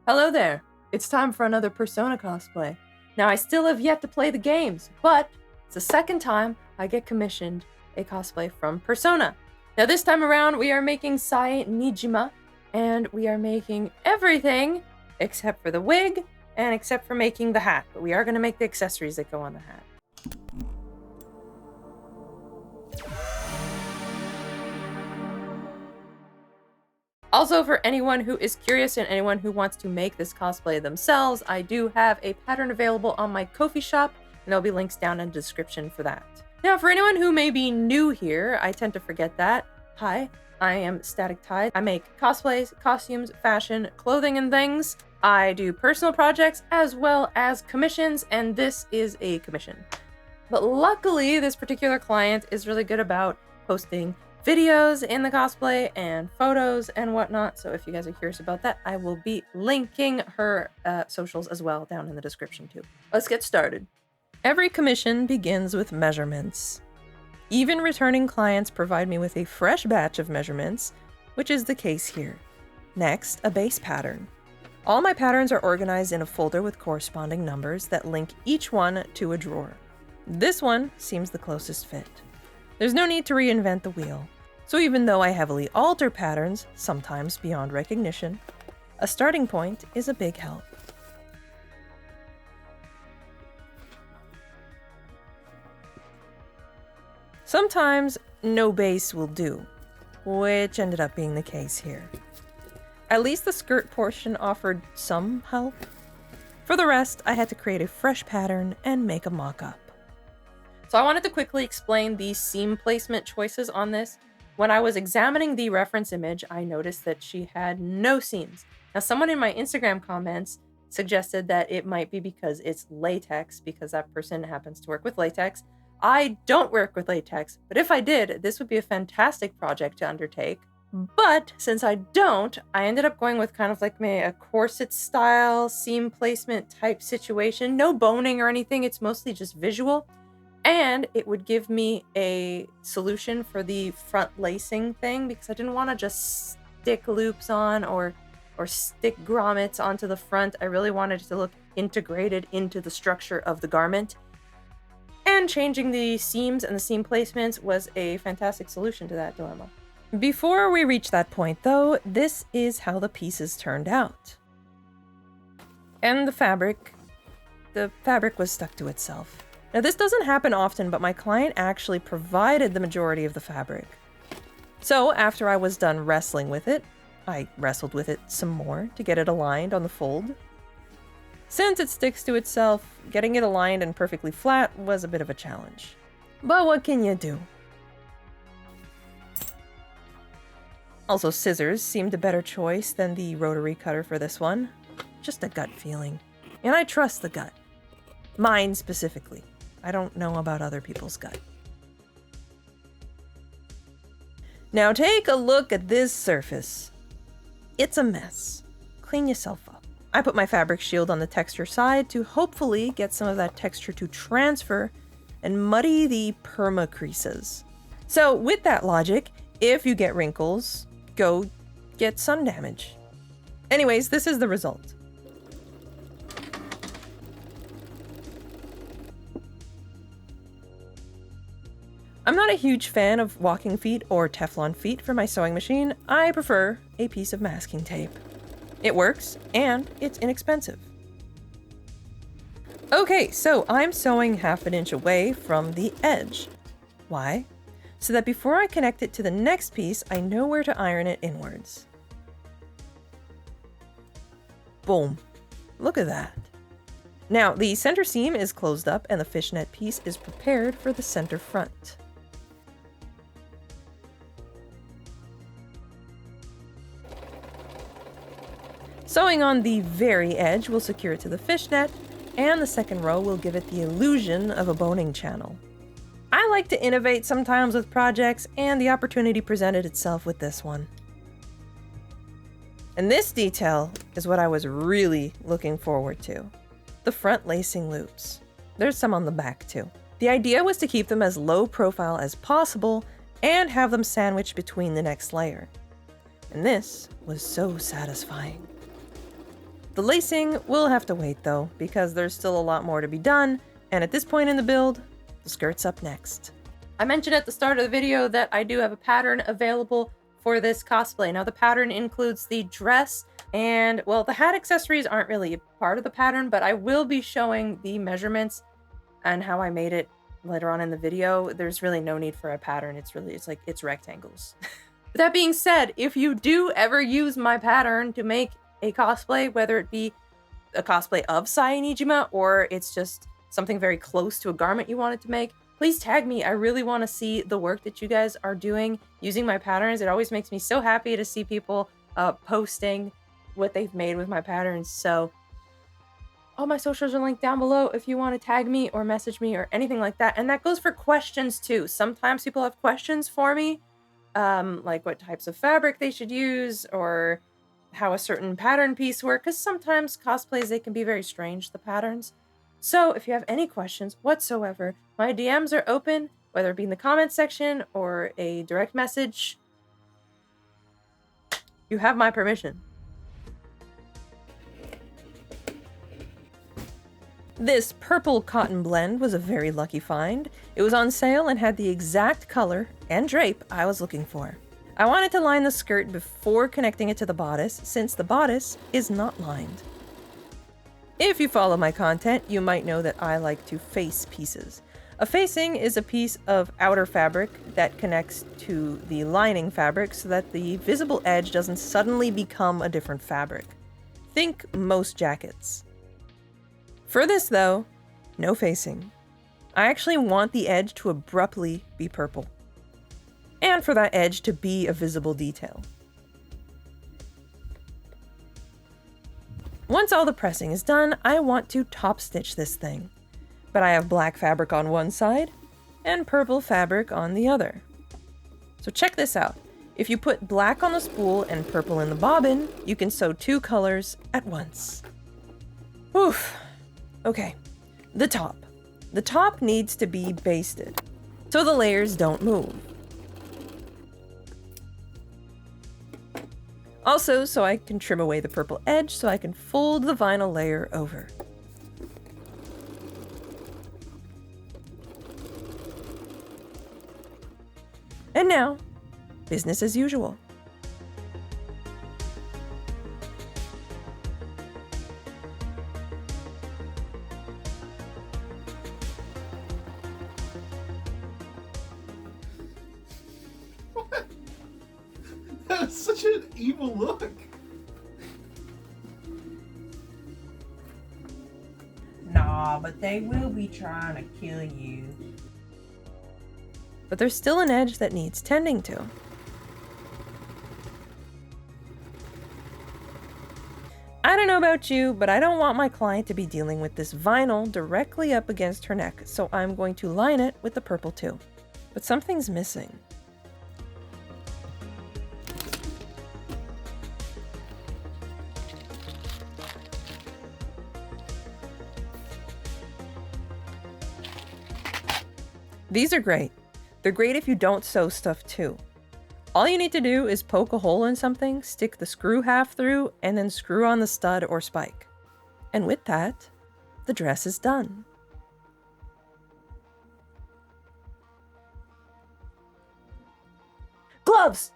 Hello there! It's time for another Persona cosplay. Now, I still have yet to play the games, but it's the second time I get commissioned a cosplay from Persona. Now, this time around, we are making Sae Niijima, and we are making everything except for the wig and except for making the hat, but we are going to make the accessories that go on the hat. Also, for anyone who is curious and anyone who wants to make this cosplay themselves, I do have a pattern available on my Ko-fi shop, and there'll be links down in the description for that. Now, for anyone who may be new here, I tend to forget that. Hi, I am StaticTides. I make cosplays, costumes, fashion, clothing, and things. I do personal projects as well as commissions, and this is a commission. But luckily, this particular client is really good about posting videos in the cosplay and photos and whatnot. So if you guys are curious about that, I will be linking her socials as well down in the description too. Let's get started. Every commission begins with measurements. Even returning clients provide me with a fresh batch of measurements, which is the case here. Next, a base pattern. All my patterns are organized in a folder with corresponding numbers that link each one to a drawer. This one seems the closest fit. There's no need to reinvent the wheel. So even though I heavily alter patterns, sometimes beyond recognition, a starting point is a big help. Sometimes no base will do, which ended up being the case here. At least the skirt portion offered some help. For the rest, I had to create a fresh pattern and make a mock-up. So I wanted to quickly explain the seam placement choices on this. When I was examining the reference image, I noticed that she had no seams. Now, someone in my Instagram comments suggested that it might be because it's latex, because that person happens to work with latex. I don't work with latex, but if I did, this would be a fantastic project to undertake. But since I don't, I ended up going with kind of like a corset style seam placement type situation. No boning or anything, it's mostly just visual. And it would give me a solution for the front lacing thing because I didn't want to just stick loops on or stick grommets onto the front. I really wanted it to look integrated into the structure of the garment. And changing the seams and the seam placements was a fantastic solution to that dilemma. Before we reach that point, though, this is how the pieces turned out. And the fabric was stuck to itself. Now, this doesn't happen often, but my client actually provided the majority of the fabric. So after I was done wrestling with it, I wrestled with it some more to get it aligned on the fold. Since it sticks to itself, getting it aligned and perfectly flat was a bit of a challenge. But what can you do? Also, scissors seemed a better choice than the rotary cutter for this one. Just a gut feeling. And I trust the gut. Mine specifically. I don't know about other people's gut. Now take a look at this surface. It's a mess. Clean yourself up. I put my fabric shield on the texture side to hopefully get some of that texture to transfer and muddy the perma creases. So with that logic, if you get wrinkles, go get sun damage. Anyways, this is the result. I'm not a huge fan of walking feet or Teflon feet for my sewing machine. I prefer a piece of masking tape. It works, and it's inexpensive. Okay, so I'm sewing 1/2 inch away from the edge. Why? So that before I connect it to the next piece, I know where to iron it inwards. Boom. Look at that. Now, the center seam is closed up and the fishnet piece is prepared for the center front. Sewing on the very edge will secure it to the fishnet, and the second row will give it the illusion of a boning channel. I like to innovate sometimes with projects, and the opportunity presented itself with this one. And this detail is what I was really looking forward to. The front lacing loops. There's some on the back too. The idea was to keep them as low profile as possible and have them sandwiched between the next layer. And this was so satisfying. The lacing will have to wait though, because there's still a lot more to be done, and at this point in the build, the skirt's up next. I mentioned at the start of the video that I do have a pattern available for this cosplay. Now the pattern includes the dress and, well, the hat accessories aren't really part of the pattern, but I will be showing the measurements and how I made it later on in the video. There's really no need for a pattern. It's rectangles. With that being said, if you do ever use my pattern to make a cosplay, whether it be a cosplay of Sae Niijima or it's just something very close to a garment you wanted to make, please tag me. I really want to see the work that you guys are doing using my patterns. It always makes me so happy to see people posting what they've made with my patterns. So all my socials are linked down below if you want to tag me or message me or anything like that. And that goes for questions too. Sometimes people have questions for me, like what types of fabric they should use or how a certain pattern piece works, because sometimes cosplays, they can be very strange, the patterns. So if you have any questions whatsoever, my DMs are open, whether it be in the comments section or a direct message. You have my permission. This purple cotton blend was a very lucky find. It was on sale and had the exact color and drape I was looking for. I wanted to line the skirt before connecting it to the bodice, since the bodice is not lined. If you follow my content, you might know that I like to face pieces. A facing is a piece of outer fabric that connects to the lining fabric so that the visible edge doesn't suddenly become a different fabric. Think most jackets. For this though, no facing. I actually want the edge to abruptly be purple, and for that edge to be a visible detail. Once all the pressing is done, I want to top stitch this thing. But I have black fabric on one side and purple fabric on the other. So check this out. If you put black on the spool and purple in the bobbin, you can sew two colors at once. Oof. Okay, the top. The top needs to be basted so the layers don't move. Also, so I can trim away the purple edge so I can fold the vinyl layer over. And now, business as usual. That's such an evil look. Nah, but they will be trying to kill you. But there's still an edge that needs tending to. I don't know about you, but I don't want my client to be dealing with this vinyl directly up against her neck, so I'm going to line it with the purple too. But something's missing. These are great. They're great if you don't sew stuff too. All you need to do is poke a hole in something, stick the screw half through, and then screw on the stud or spike. And with that, the dress is done. Gloves!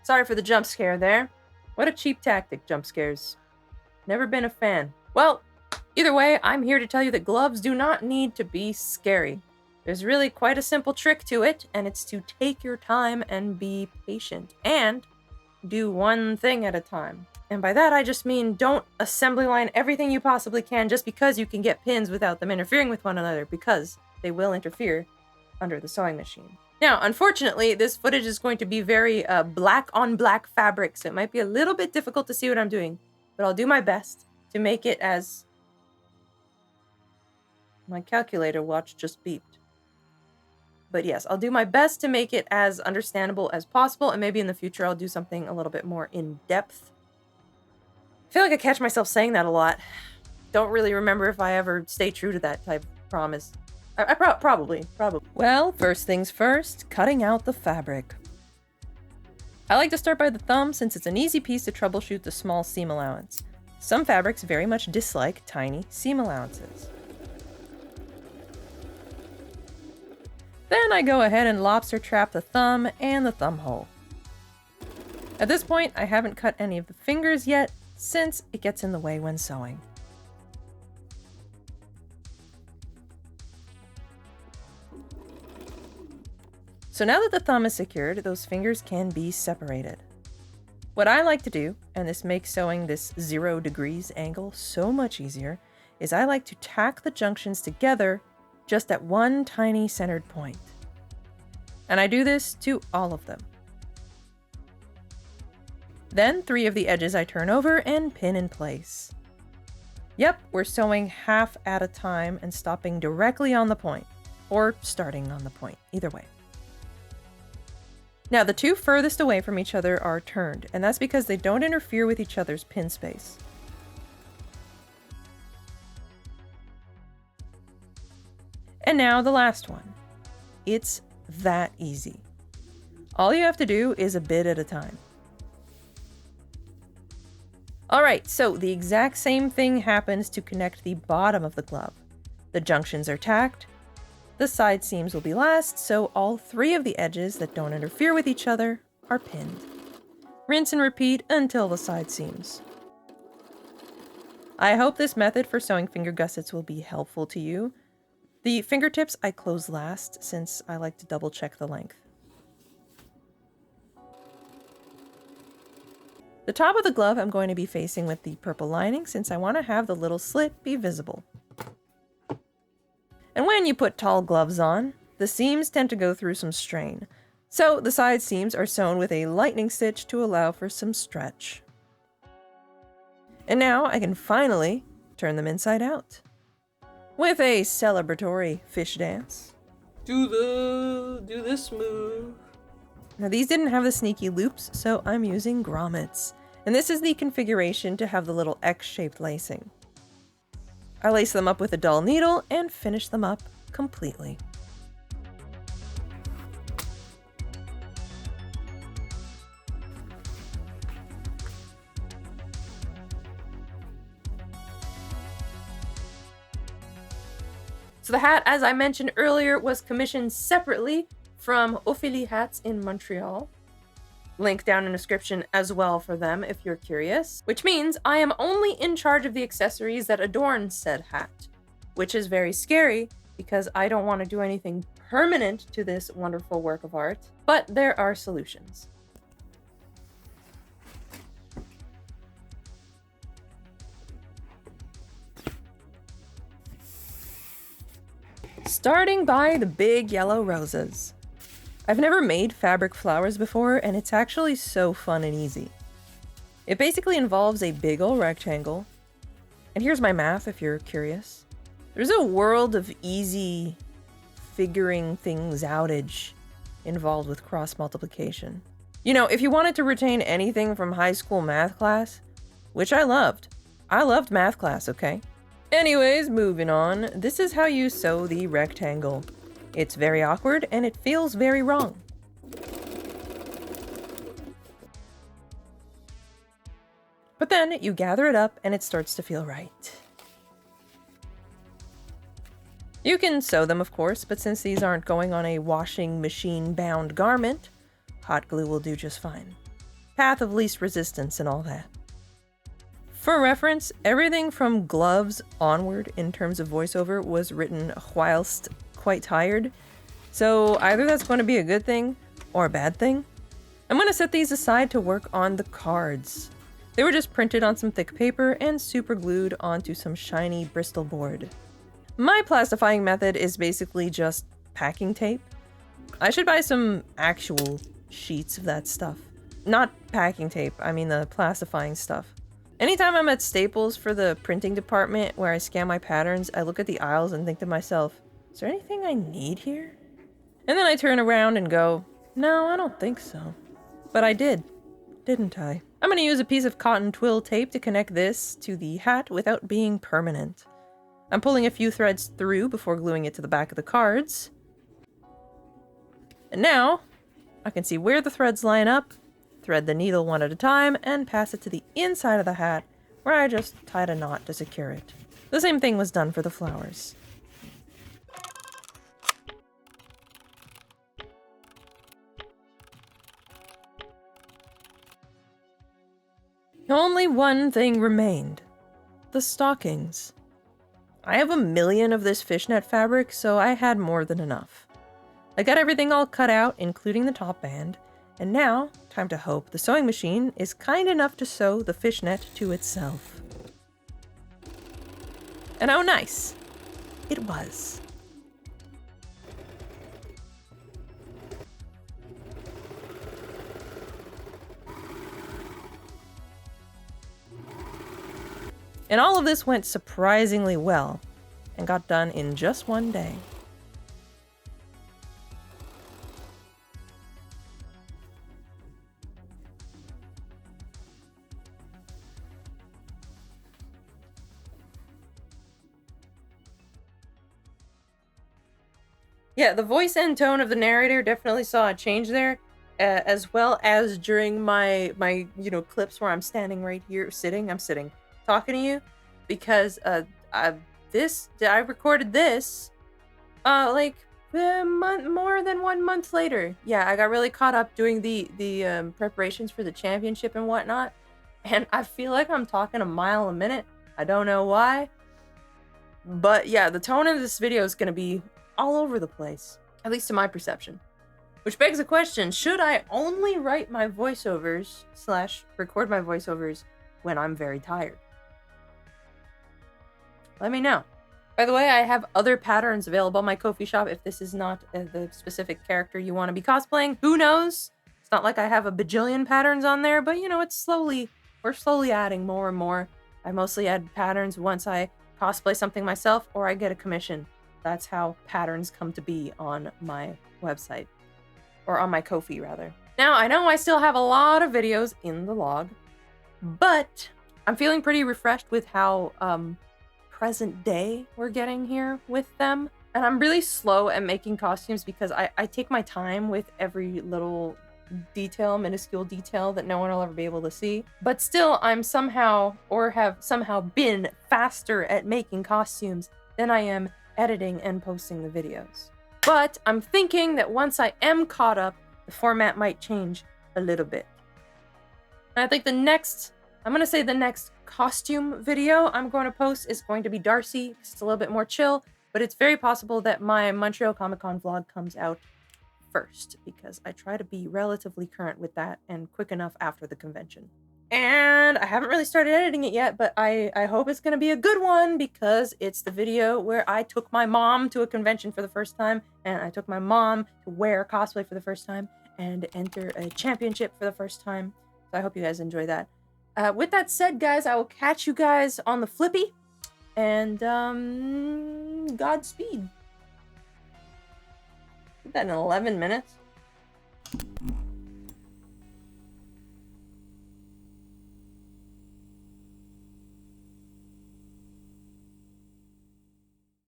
Sorry for the jump scare there. What a cheap tactic, jump scares. Never been a fan. Well, either way, I'm here to tell you that gloves do not need to be scary. There's really quite a simple trick to it, and it's to take your time and be patient, and do one thing at a time. And by that, I just mean don't assembly line everything you possibly can just because you can get pins without them interfering with one another, because they will interfere under the sewing machine. Now, unfortunately, this footage is going to be very black on black fabric, so it might be a little bit difficult to see what I'm doing, but I'll do my best to make it as... My calculator watch just beeped. But yes, I'll do my best to make it as understandable as possible, and maybe in the future I'll do something a little bit more in-depth. I feel like I catch myself saying that a lot. Don't really remember if I ever stay true to that type of promise. Probably. Well, first things first, cutting out the fabric. I like to start by the thumb since it's an easy piece to troubleshoot the small seam allowance. Some fabrics very much dislike tiny seam allowances. Then I go ahead and lobster trap the thumb and the thumb hole. At this point, I haven't cut any of the fingers yet, since it gets in the way when sewing. So now that the thumb is secured, those fingers can be separated. What I like to do, and this makes sewing this 0 degrees angle so much easier, is I like to tack the junctions together just at one tiny centered point. And I do this to all of them. Then 3 of the edges I turn over and pin in place. Yep, we're sewing half at a time and stopping directly on the point, or starting on the point, either way. Now the 2 furthest away from each other are turned, and that's because they don't interfere with each other's pin space. And now the last one. It's that easy. All you have to do is a bit at a time. Alright, so the exact same thing happens to connect the bottom of the glove. The junctions are tacked, the side seams will be last, so all 3 of the edges that don't interfere with each other are pinned. Rinse and repeat until the side seams. I hope this method for sewing finger gussets will be helpful to you. The fingertips I close last, since I like to double check the length. The top of the glove I'm going to be facing with the purple lining, since I want to have the little slit be visible. And when you put tall gloves on, the seams tend to go through some strain. So the side seams are sewn with a lightning stitch to allow for some stretch. And now I can finally turn them inside out. With a celebratory fish dance. Do this move. Now these didn't have the sneaky loops, so I'm using grommets. And this is the configuration to have the little X-shaped lacing. I lace them up with a dull needle and finish them up completely. So the hat, as I mentioned earlier, was commissioned separately from Ophélie Hats in Montreal. Link down in the description as well for them if you're curious. Which means I am only in charge of the accessories that adorn said hat. Which is very scary because I don't want to do anything permanent to this wonderful work of art. But there are solutions. Starting by the big yellow roses. I've never made fabric flowers before, and it's actually so fun and easy. It basically involves a big ol' rectangle, and here's my math if you're curious. There's a world of easy figuring things outage involved with cross multiplication. You know, if you wanted to retain anything from high school math class, which I loved math class, okay? Anyways, moving on, this is how you sew the rectangle. It's very awkward and it feels very wrong. But then you gather it up and it starts to feel right. You can sew them, of course, but since these aren't going on a washing machine bound garment, hot glue will do just fine. Path of least resistance and all that. For reference, everything from gloves onward in terms of voiceover was written whilst quite tired, so either that's going to be a good thing or a bad thing. I'm going to set these aside to work on the cards. They were just printed on some thick paper and super glued onto some shiny Bristol board. My plastifying method is basically just packing tape. I should buy some actual sheets of that stuff. Not packing tape, I mean the plastifying stuff. Anytime I'm at Staples for the printing department where I scan my patterns, I look at the aisles and think to myself, is there anything I need here? And then I turn around and go, no, I don't think so. But I did, didn't I? I'm going to use a piece of cotton twill tape to connect this to the hat without being permanent. I'm pulling a few threads through before gluing it to the back of the cards. And now, I can see where the threads line up, thread the needle one at a time, and pass it to the inside of the hat where I just tied a knot to secure it. The same thing was done for the flowers. Only one thing remained. The stockings. I have a million of this fishnet fabric, so I had more than enough. I got everything all cut out, including the top band, and now, time to hope the sewing machine is kind enough to sew the fishnet to itself. And oh nice, it was. And all of this went surprisingly well, and got done in just one day. Yeah, the voice and tone of the narrator definitely saw a change there, as well as during my clips where I'm standing right here, I'm sitting, talking to you, because I recorded this more than 1 month later. Yeah, I got really caught up doing the preparations for the championship and whatnot, and I feel like I'm talking a mile a minute. I don't know why, but yeah, the tone of this video is gonna be all over the place, at least to my perception. Which begs the question, should I only write my voiceovers / record my voiceovers when I'm very tired? Let me know. By the way, I have other patterns available on my Ko-fi shop if this is not the specific character you want to be cosplaying. Who knows? It's not like I have a bajillion patterns on there, but we're slowly adding more and more. I mostly add patterns once I cosplay something myself or I get a commission. That's how patterns come to be on my website. Or on my Ko-fi, rather. Now, I know I still have a lot of videos in the log, but I'm feeling pretty refreshed with how present day we're getting here with them. And I'm really slow at making costumes because I take my time with every little detail, minuscule detail that no one will ever be able to see. But still, I'm somehow, or have somehow been faster at making costumes than I am editing and posting the videos. But I'm thinking that once I am caught up, the format might change a little bit. And I think the next costume video I'm going to post is going to be Darcy. It's a little bit more chill, but it's very possible that my Montreal Comic Con vlog comes out first, because I try to be relatively current with that and quick enough after the convention. And I haven't really started editing it yet, but I hope it's going to be a good one, because it's the video where I took my mom to a convention for the first time, and I took my mom to wear cosplay for the first time, and enter a championship for the first time. So I hope you guys enjoy that. With that said, guys, I will catch you guys on the flippy, and Godspeed. Did that in 11 minutes.